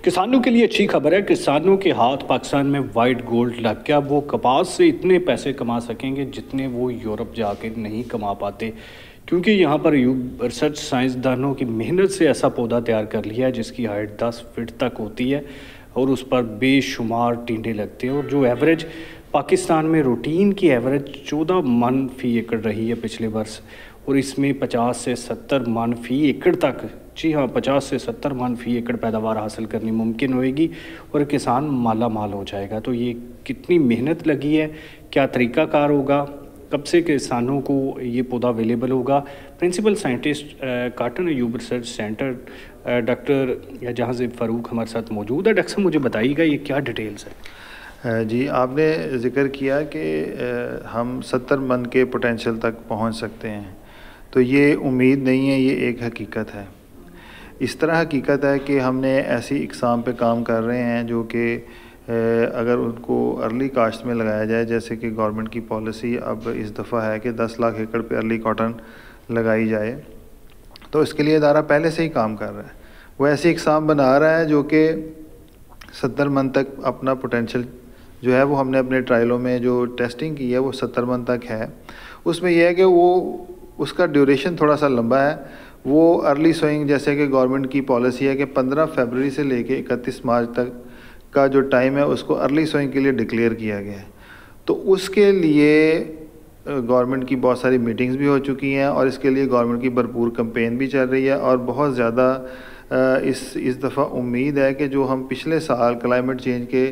किसानों के लिए अच्छी खबर है। किसानों के हाथ पाकिस्तान में वाइट गोल्ड लग गया। वो कपास से इतने पैसे कमा सकेंगे जितने वो यूरोप जाके नहीं कमा पाते, क्योंकि यहाँ पर रिसर्च साइंसदानों की मेहनत से ऐसा पौधा तैयार कर लिया है जिसकी हाइट 10 फीट तक होती है और उस पर बेशुमार टिंडे लगते हैं। और जो एवरेज पाकिस्तान में रूटीन की एवरेज 14 मन फी एकड़ रही है पिछले वर्ष, और इसमें 50 से 70 मन फी एकड़ तक, जी हाँ 50 से 70 मन फी एकड़ पैदावार हासिल करनी मुमकिन होएगी और किसान माला माल हो जाएगा। तो ये कितनी मेहनत लगी है, क्या तरीक़ाकार होगा, कब से किसानों को ये पौधा अवेलेबल होगा। Principal scientist cotton Ayub research centre doctor Jahanzeb Farooq हमारे साथ मौजूद है। डॉक्टर साहब मुझे बताइएगा ये क्या डिटेल्स है। जी, आपने ज़िक्र किया कि हम 70 मन के पोटेंशियल तक पहुंच सकते हैं, तो ये उम्मीद नहीं है, ये एक हकीकत है। इस तरह हकीकत है कि हमने ऐसी इकसाम पे काम कर रहे हैं जो कि अगर उनको अर्ली काश्त में लगाया जाए, जैसे कि गवर्नमेंट की पॉलिसी अब इस दफ़ा है कि 10 लाख एकड़ पे अर्ली कॉटन लगाई जाए, तो इसके लिए इदारा पहले से ही काम कर रहा है। वो ऐसी इकसाम बना रहा है जो कि 70 मन तक अपना पोटेंशियल जो है वो हमने अपने ट्रायलों में जो टेस्टिंग की है वो 70 मन तक है। उसमें यह है कि वो उसका ड्यूरेशन थोड़ा सा लंबा है। वो अर्ली सोइंग, जैसे कि गवर्नमेंट की पॉलिसी है कि 15 फरवरी से लेके 31 मार्च तक का जो टाइम है उसको अर्ली सोइंग के लिए डिक्लेयर किया गया है। तो उसके लिए गवर्नमेंट की बहुत सारी मीटिंग्स भी हो चुकी हैं और इसके लिए गवर्नमेंट की भरपूर कैंपेन भी चल रही है और बहुत ज़्यादा इस दफ़ा उम्मीद है कि जो हम पिछले साल क्लाइमेट चेंज के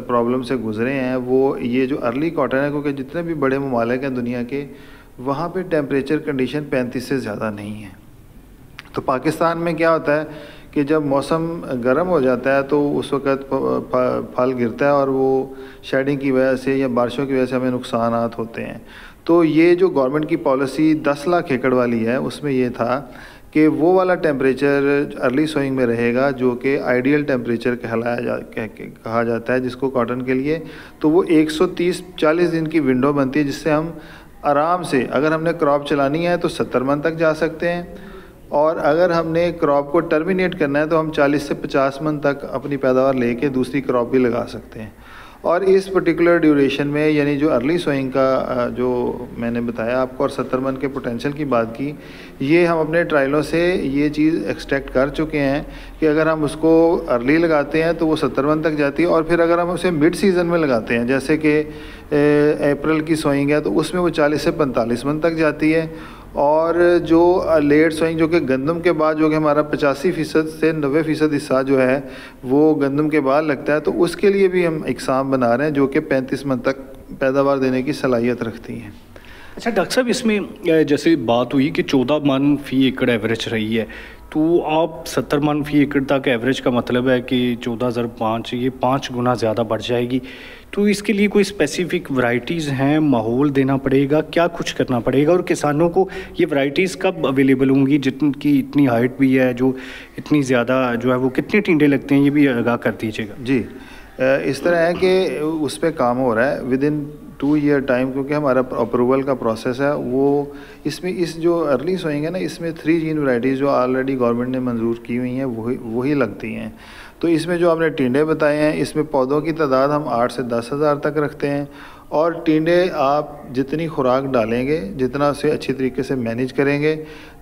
प्रॉब्लम से गुज़रे हैं, वो ये जो अर्ली कॉटन है, क्योंकि जितने भी बड़े ममालिक हैं दुनिया के, वहाँ पे टेम्परेचर कंडीशन 35 से ज़्यादा नहीं है। तो पाकिस्तान में क्या होता है कि जब मौसम गर्म हो जाता है तो उस वक़्त फल गिरता है और वो शेडिंग की वजह से या बारिशों की वजह से हमें नुकसानात होते हैं। तो ये जो गवर्नमेंट की पॉलिसी 10 लाख एकड़ वाली है, उसमें ये था कि वो वाला टेम्परेचर अर्ली सोइंग में रहेगा जो कि आइडियल टेम्परेचर कहा जाता है जिसको कॉटन के लिए। तो वो 130-40 दिन की विंडो बनती है जिससे हम आराम से, अगर हमने क्रॉप चलानी है तो 70 मन तक जा सकते हैं, और अगर हमने क्रॉप को टर्मिनेट करना है तो हम 40 से 50 मन तक अपनी पैदावार लेके दूसरी क्रॉप भी लगा सकते हैं। और इस पर्टिकुलर ड्यूरेशन में, यानी जो अर्ली सोइंग का जो मैंने बताया आपको और 70 मन के पोटेंशियल की बात की, ये हम अपने ट्रायलों से ये चीज़ एक्सट्रैक्ट कर चुके हैं कि अगर हम उसको अर्ली लगाते हैं तो वो 70 मन तक जाती है, और फिर अगर हम उसे मिड सीज़न में लगाते हैं, जैसे कि अप्रैल की सोइंग है, तो उसमें वो 40 से 45 मन तक जाती है। और जो लेट सोइंग जो कि गंदम के बाद, जो कि हमारा 85% से 90% हिस्सा जो है वो गंदम के बाद लगता है, तो उसके लिए भी हम इकसाम बना रहे हैं जो कि 35 मन तक पैदावार देने की सलाहियत रखती हैं। अच्छा डॉक्टर साहब, इसमें जैसे बात हुई कि 14 मन फी एकड़ एवरेज रही है, तो आप 70 मन फी एकड़ तक एवरेज का मतलब है कि 14,005, ये 5 गुना ज़्यादा बढ़ जाएगी। तो इसके लिए कोई स्पेसिफिक वैरायटीज़ हैं, माहौल देना पड़ेगा, क्या कुछ करना पड़ेगा, और किसानों को ये वैरायटीज़ कब अवेलेबल होंगी जिनकी इतनी हाइट भी है, जो इतनी ज़्यादा जो है वो कितने टिंडे लगते हैं, ये भी आगाह कर दीजिएगा। जी, इस तरह है कि उस पर काम हो रहा है विद इन 2 ईयर टाइम, क्योंकि हमारा अप्रूवल का प्रोसेस है वो। इसमें इस जो अर्ली सोइंग है ना, इसमें 3 जीन वैरायटीज़ जो ऑलरेडी गवर्नमेंट ने मंजूर की हुई हैं वही लगती हैं। तो इसमें जो आपने टिंडे बताए हैं, इसमें पौधों की तादाद हम 8 से 10 हज़ार तक रखते हैं, और टिंडे आप जितनी खुराक डालेंगे, जितना उसे अच्छी तरीके से मैनेज करेंगे,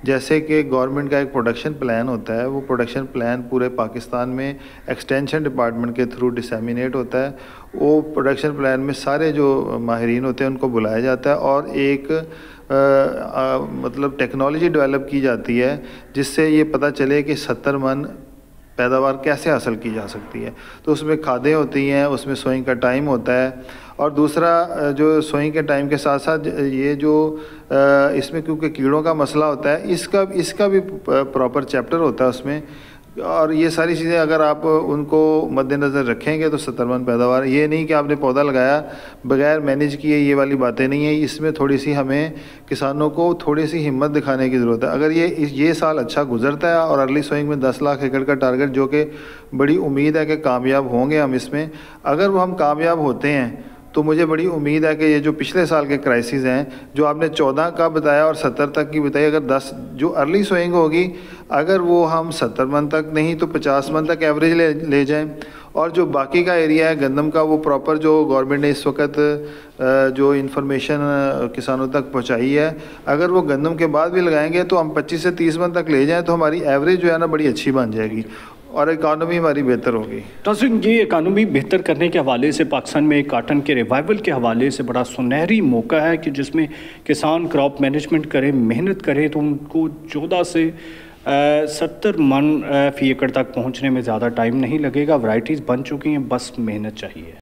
जैसे कि गवर्नमेंट का एक प्रोडक्शन प्लान होता है, वो प्रोडक्शन प्लान पूरे पाकिस्तान में एक्सटेंशन डिपार्टमेंट के थ्रू डिसेमिनेट होता है। वो प्रोडक्शन प्लान में सारे जो माहिरीन होते हैं उनको बुलाया जाता है और एक मतलब टेक्नोलॉजी डेवलप की जाती है जिससे ये पता चले कि 70 मन पैदावार कैसे हासिल की जा सकती है। तो उसमें खादें होती हैं, उसमें सोइंग का टाइम होता है, और दूसरा जो सोइंग के टाइम के साथ साथ ये जो इसमें क्योंकि कीड़ों का मसला होता है, इसका भी प्रॉपर चैप्टर होता है उसमें। और ये सारी चीज़ें अगर आप उनको मद्देनज़र रखेंगे तो 70 मन पैदावार, ये नहीं कि आपने पौधा लगाया बगैर मैनेज किए, ये वाली बातें नहीं है। इसमें थोड़ी सी हमें किसानों को थोड़ी सी हिम्मत दिखाने की ज़रूरत है। अगर ये साल अच्छा गुजरता है और अर्ली सोइंग में 10 लाख एकड़ का टारगेट, जो कि बड़ी उम्मीद है कि कामयाब होंगे हम इसमें, अगर वो हम कामयाब होते हैं तो मुझे बड़ी उम्मीद है कि ये जो पिछले साल के क्राइसिस हैं, जो आपने 14 का बताया और 70 तक की बताई, अगर 10 जो अर्ली सोइंग होगी, अगर वो हम 70 मन तक नहीं तो 50 मन तक एवरेज ले जाएं, और जो बाकी का एरिया है गंदम का, वो प्रॉपर जो गवर्नमेंट ने इस वक्त जो इन्फॉर्मेशन किसानों तक पहुंचाई है, अगर वो गंदम के बाद भी लगाएंगे तो हम 25 से 30 मन तक ले जाएं तो हमारी एवरेज जो है ना बड़ी अच्छी बन जाएगी और इकानमी हमारी बेहतर होगी। नाज़रीन, ये इकानमी बेहतर करने के हवाले से पाकिस्तान में काटन के रिवाइवल के हवाले से बड़ा सुनहरी मौका है कि जिसमें किसान क्रॉप मैनेजमेंट करें, मेहनत करें तो उनको 14 से 70 मन फ़ी एकड़ तक पहुंचने में ज़्यादा टाइम नहीं लगेगा। वैरायटीज़ बन चुकी हैं, बस मेहनत चाहिए।